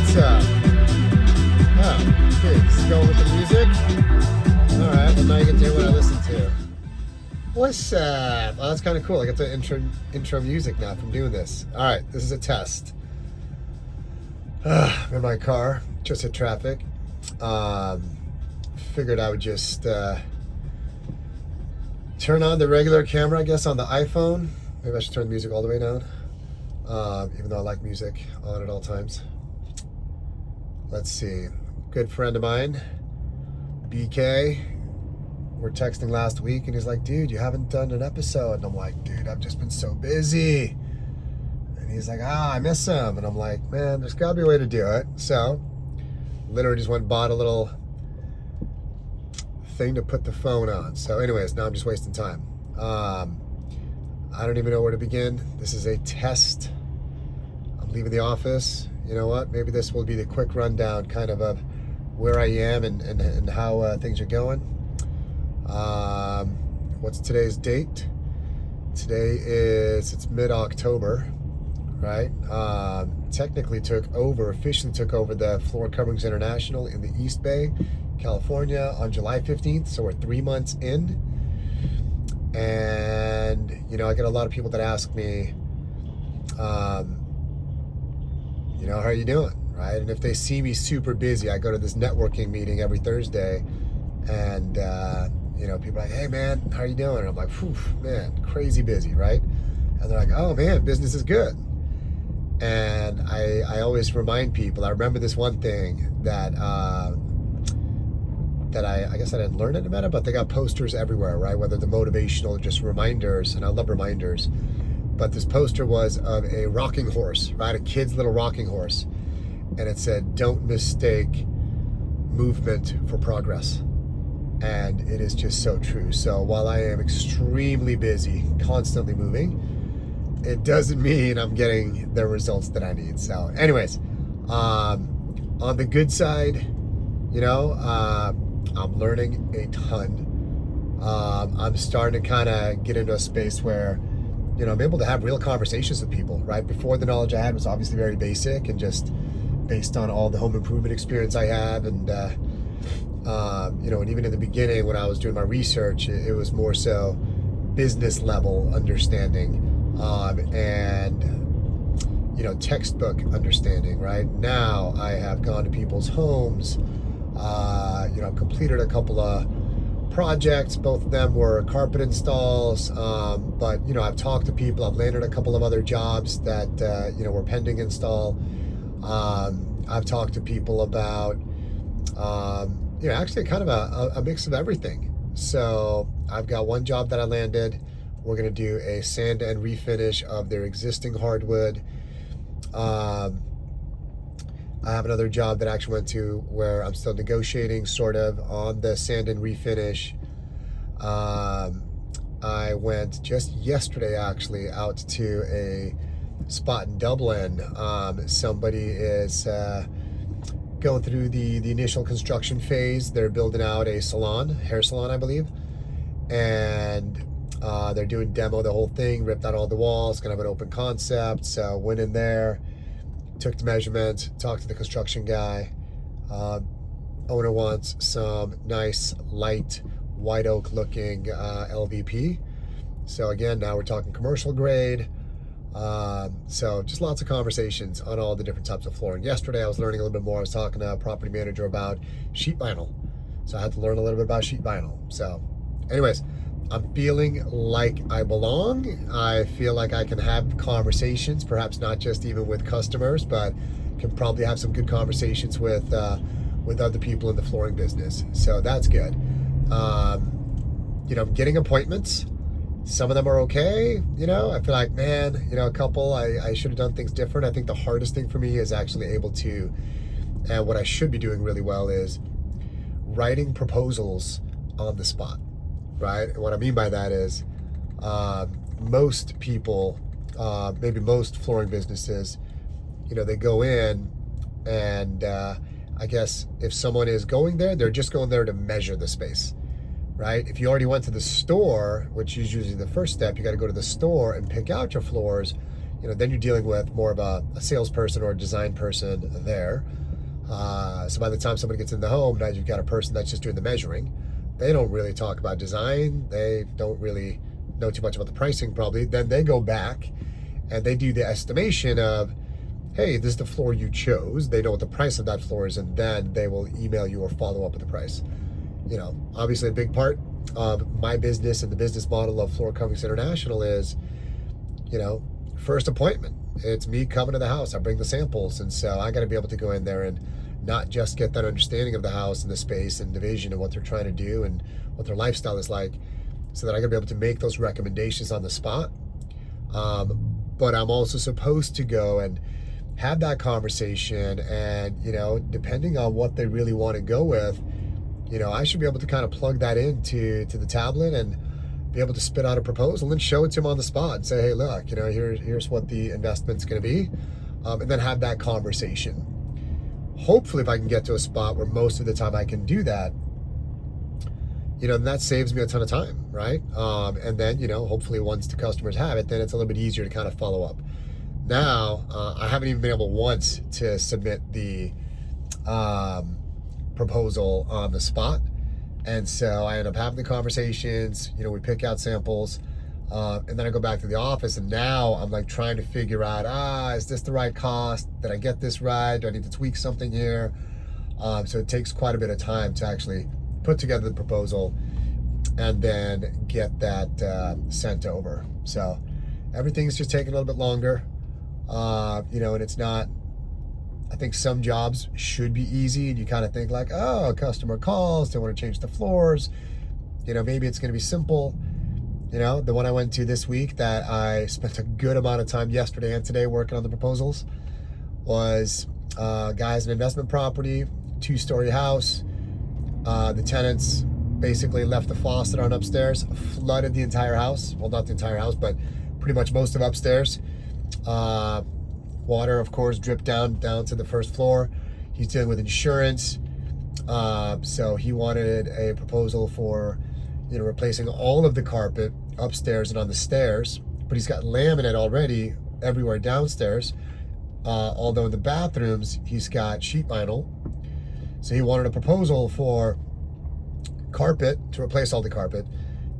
What's up? Oh, okay, this is going with the music. All right, well now you get to hear what I listen to. What's up? Oh, that's kind of cool. I get the intro music now from doing this. All right, this is a test. I'm in my car, just hit traffic. Figured I would just turn on the regular camera, I guess, on the iPhone. Maybe I should turn the music all the way down, even though I like music on at all times. Let's see. Good friend of mine, BK, we're texting last week, and he's like, dude, you haven't done an episode. And I'm like, dude, I've just been so busy. And he's like, I miss him. And I'm like, man, there's got to be a way to do it. So, literally just went and bought a little thing to put the phone on. So anyways, now I'm just wasting time. I don't even know where to begin. This is a test. I'm leaving the office. You know what? Maybe this will be the quick rundown kind of where I am and how things are going. What's today's date? Today it's mid-October, right? Technically officially took over the Floor Coverings International in the East Bay, California on July 15th. So we're 3 months in. And, you know, I get a lot of people that ask me, you know, how are you doing, right? And if they see me super busy, I go to this networking meeting every Thursday, and, you know, people are like, hey, man, how are you doing? And I'm like, phew, man, crazy busy, right? And they're like, oh, man, business is good. And I always remind people, I remember this one thing that I guess I didn't learn it about it, but they got posters everywhere, right? Whether they're motivational or just reminders, and I love reminders. But this poster was of a rocking horse, right? A kid's little rocking horse. And it said, don't mistake movement for progress. And it is just so true. So while I am extremely busy, constantly moving, it doesn't mean I'm getting the results that I need. So anyways, on the good side, you know, I'm learning a ton. I'm starting to kind of get into a space where, you know, I'm able to have real conversations with people, right? Before, the knowledge I had was obviously very basic and just based on all the home improvement experience I have. And, you know, and even in the beginning when I was doing my research, it was more so business level understanding and, you know, textbook understanding, right? Now I have gone to people's homes. You know, I've completed a couple of projects. Both of them were carpet installs, but, you know, I've talked to people. I've landed a couple of other jobs that, you know, were pending install. I've talked to people about, you know, actually kind of a mix of everything. So I've got one job that I landed. We're going to do a sand and refinish of their existing hardwood. I have another job that I actually went to where I'm still negotiating sort of on the sand and refinish. I went just yesterday actually out to a spot in Dublin. Somebody is going through the initial construction phase. They're building out a salon, hair salon, I believe. And they're doing demo the whole thing, ripped out all the walls, gonna have an open concept. So went in there, took the measurement, talked to the construction guy. Owner wants some nice, light, white oak looking LVP. So again, now we're talking commercial grade. So just lots of conversations on all the different types of flooring. Yesterday I was learning a little bit more. I was talking to a property manager about sheet vinyl. So I had to learn a little bit about sheet vinyl. So anyways, I'm feeling like I belong. I feel like I can have conversations, perhaps not just even with customers, but can probably have some good conversations with other people in the flooring business. So that's good. You know, I'm getting appointments. Some of them are okay. You know, I feel like, man, you know, a couple, I should have done things different. I think the hardest thing for me is actually able to, and what I should be doing really well is writing proposals on the spot. Right? And what I mean by that is most people, maybe most flooring businesses, you know, they go in and I guess if someone is going there, they're just going there to measure the space, right? If you already went to the store, which is usually the first step, you got to go to the store and pick out your floors. then you're dealing with more of a salesperson or a design person there. So by the time somebody gets in the home, now you've got a person that's just doing the measuring. They don't really talk about design. They don't really know too much about the pricing probably. Then they go back and they do the estimation of, hey, this is the floor you chose. They know what the price of that floor is, and then they will email you or follow up with the price. Obviously a big part of my business and the business model of Floor Coverings International is, first appointment. It's me coming to the house. I bring the samples. And so I got to be able to go in there and not just get that understanding of the house and the space and the vision and what they're trying to do and what their lifestyle is like, so that I got to be able to make those recommendations on the spot. But I'm also supposed to go and have that conversation, and, depending on what they really want to go with, I should be able to kind of plug that into the tablet and be able to spit out a proposal and show it to him on the spot and say, hey, look, here's what the investment's going to be, and then have that conversation. Hopefully, if I can get to a spot where most of the time I can do that, that saves me a ton of time, right? And then, hopefully once the customers have it, then it's a little bit easier to kind of follow up. Now, I haven't even been able once to submit the proposal on the spot. And so I end up having the conversations, we pick out samples, and then I go back to the office, and now I'm like trying to figure out, is this the right cost? Did I get this right? Do I need to tweak something here? So it takes quite a bit of time to actually put together the proposal and then get that sent over. So everything's just taking a little bit longer, and it's not, I think some jobs should be easy, and you kind of think like, a customer calls, they want to change the floors, maybe it's going to be simple. The one I went to this week that I spent a good amount of time yesterday and today working on the proposals was guys, an investment property, 2-story house. The tenants basically left the faucet on upstairs, flooded the entire house. Well, not the entire house, but pretty much most of upstairs. Water, of course, dripped down to the first floor. He's dealing with insurance. So he wanted a proposal for, replacing all of the carpet upstairs and on the stairs. But he's got laminate already everywhere downstairs. Although in the bathrooms, he's got sheet vinyl. So he wanted a proposal for carpet, to replace all the carpet.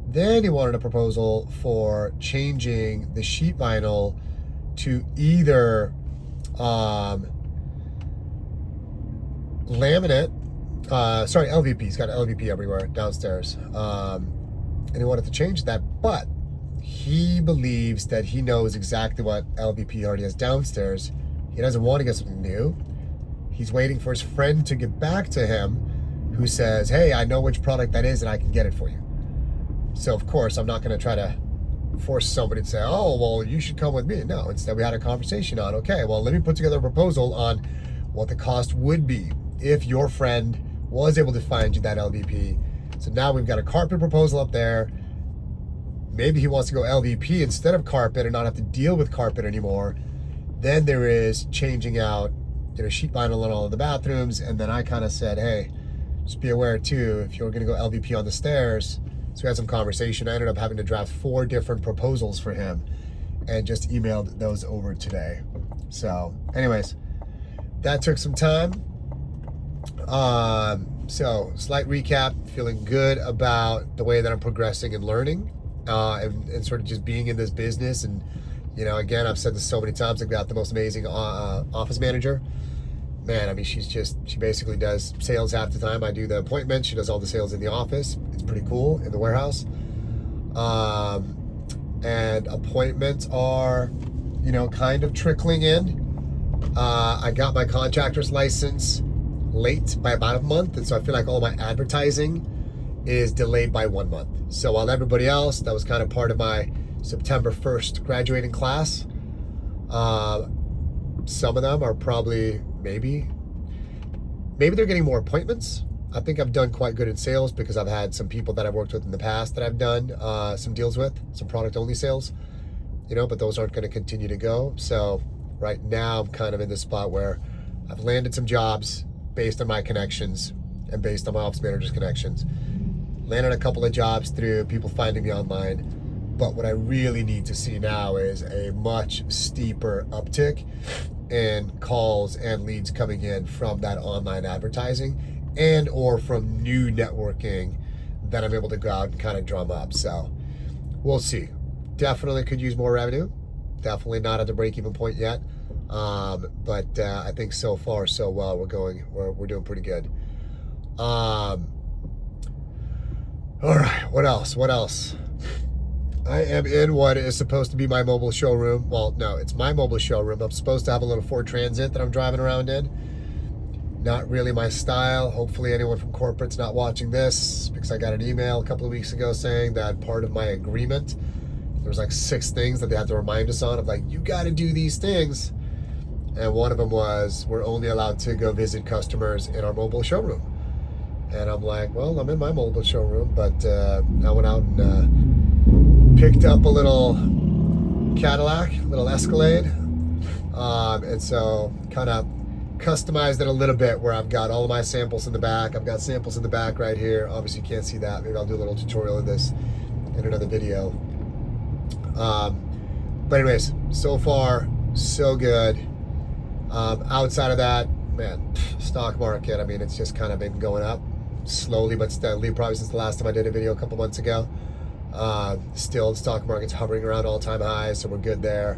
Then he wanted a proposal for changing the sheet vinyl to either laminate, LVP. He's got LVP everywhere downstairs. And he wanted to change that, but he believes that he knows exactly what LVP already has downstairs. He doesn't want to get something new. He's waiting for his friend to get back to him, who says, hey, I know which product that is and I can get it for you. So of course, I'm not going to try to force somebody to say, oh, well, you should come with me. No, instead we had a conversation on, okay, well, let me put together a proposal on what the cost would be if your friend was able to find you that LVP. So now we've got a carpet proposal up there. Maybe he wants to go LVP instead of carpet and not have to deal with carpet anymore. Then there is changing out, sheet vinyl in all of the bathrooms. And then I kind of said, hey, just be aware too, if you're going to go LVP on the stairs. So we had some conversation. I ended up having to draft 4 different proposals for him and just emailed those over today. So anyways, that took some time. So slight recap, feeling good about the way that I'm progressing and learning, and sort of just being in this business. And, again, I've said this so many times, I've got the most amazing office manager. Man, I mean, she basically does sales half the time. I do the appointments. She does all the sales in the office. It's pretty cool, in the warehouse. And appointments are, kind of trickling in. I got my contractor's license late by about a month. And so I feel like all my advertising is delayed by 1 month. So while everybody else, that was kind of part of my September 1st graduating class, some of them are probably maybe they're getting more appointments. I think I've done quite good in sales because I've had some people that I've worked with in the past that I've done some deals with, some product only sales, but those aren't going to continue to go. So right now I'm kind of in this spot where I've landed some jobs based on my connections and based on my office manager's connections. Landed a couple of jobs through people finding me online. But what I really need to see now is a much steeper uptick in calls and leads coming in from that online advertising and or from new networking that I'm able to go out and kind of drum up. So we'll see. Definitely could use more revenue. Definitely not at the break-even point yet. But I think so far so well. We're doing pretty good. All right, what else? I am in what is supposed to be my mobile showroom. Well, no, it's my mobile showroom. I'm supposed to have a little Ford Transit that I'm driving around in. Not really my style. Hopefully anyone from corporate's not watching this, because I got an email a couple of weeks ago saying that part of my agreement, there was like 6 things that they had to remind us on, of like, you got to do these things. And one of them was, we're only allowed to go visit customers in our mobile showroom. And I'm like, well, I'm in my mobile showroom, but I went out and picked up a little Cadillac, a little Escalade. And so kind of customized it a little bit, where I've got all of my samples in the back. I've got samples in the back right here. Obviously you can't see that. Maybe I'll do a little tutorial of this in another video. But anyways, so far, so good. Outside of that, man, stock market, I mean, it's just kind of been going up slowly but steadily, probably since the last time I did a video a couple months ago. Still, the stock market's hovering around all-time highs, so we're good there.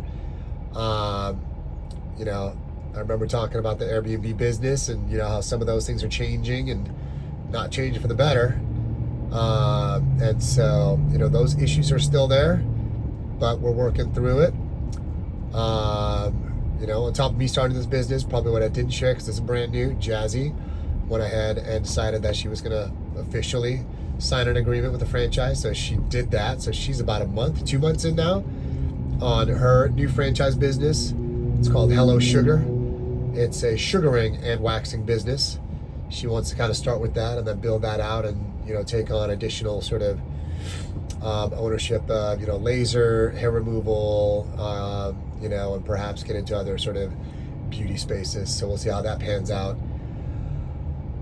You know, I remember talking about the Airbnb business and, you know, how some of those things are changing and not changing for the better. And so, you know, those issues are still there, but we're working through it. You know, on top of me starting this business, probably what I didn't share, because it's brand new, Jazzy went ahead and decided that she was going to officially sign an agreement with the franchise. So she did that. So she's about 2 months in now on her new franchise business. It's called Hello Sugar. It's a sugaring and waxing business. She wants to kind of start with that and then build that out and, you know, take on additional sort of ownership of, you know, laser, hair removal, you know, and perhaps get into other sort of beauty spaces. So we'll see how that pans out.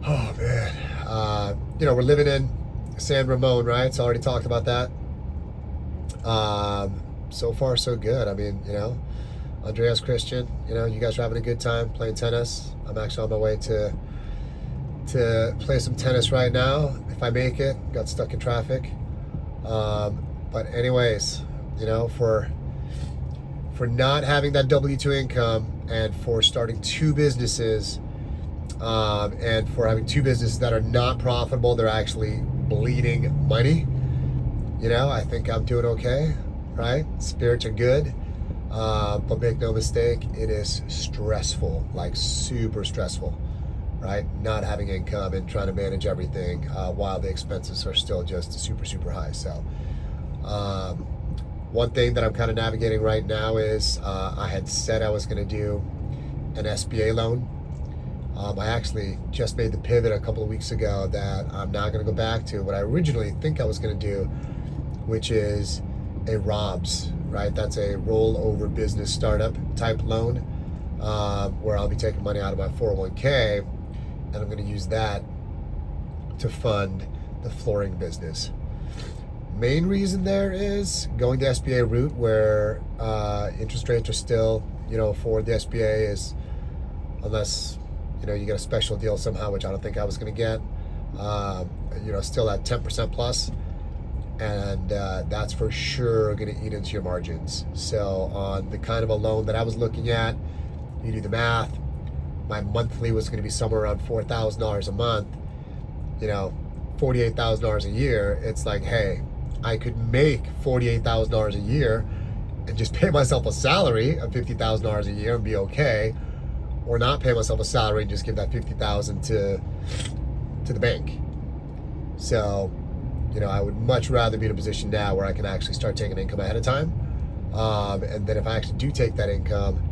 Oh, man. You know, we're living in San Ramon, right? So I already talked about that. So far, so good. I mean, you know, Andreas, Christian, you know, you guys are having a good time playing tennis. I'm actually on my way to play some tennis right now, if I make it. Got stuck in traffic. But anyways, you know, for not having that W-2 income and for starting 2 businesses, and for having 2 businesses that are not profitable, they're actually bleeding money, you know, I think I'm doing okay, right? Spirits are good, but make no mistake, it is stressful, like super stressful, right? Not having income and trying to manage everything while the expenses are still just super, super high. So one thing that I'm kind of navigating right now is I had said I was going to do an SBA loan. I actually just made the pivot a couple of weeks ago that I'm not going to go back to what I originally think I was going to do, which is a ROBS, right? That's a rollover business startup type loan, where I'll be taking money out of my 401k and I'm going to use that to fund the flooring business. Main reason there is going the SBA route, where interest rates are still, you know, for the SBA is, unless, you know, you get a special deal somehow, which I don't think I was going to get, you know, still at 10% plus. And that's for sure going to eat into your margins. So on the kind of a loan that I was looking at, you do the math, my monthly was going to be somewhere around $4,000 a month, you know, $48,000 a year. It's like, hey, I could make $48,000 a year and just pay myself a salary of $50,000 a year and be okay, or not pay myself a salary and just give that $50,000 to the bank. So, you know, I would much rather be in a position now where I can actually start taking income ahead of time. And then if I actually do take that income,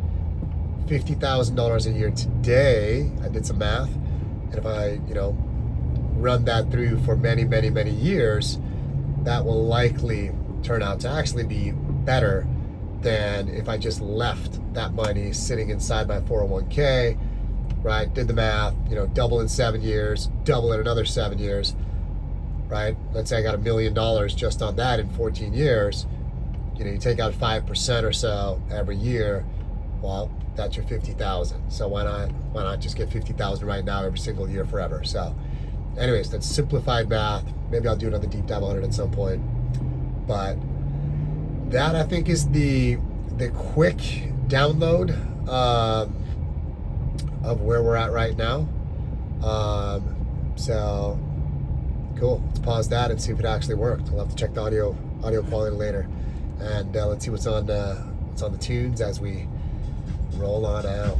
$50,000 a year today, I did some math, and if I, you know, run that through for many, many, many years, that will likely turn out to actually be better than if I just left that money sitting inside my 401k, right? Did the math, you know, double in 7 years, double in another 7 years, right? Let's say I got $1 million just on that in 14 years. you take out 5% or so every year, well, that's your 50,000. So why not just get 50,000 right now every single year forever? So anyways, that's simplified math. Maybe I'll do another deep dive on it at some point. But that, I think, is the quick download of where we're at right now. So cool. Let's pause that and see if it actually worked. I'll have to check the audio quality later, and let's see what's on the tunes as we roll on out.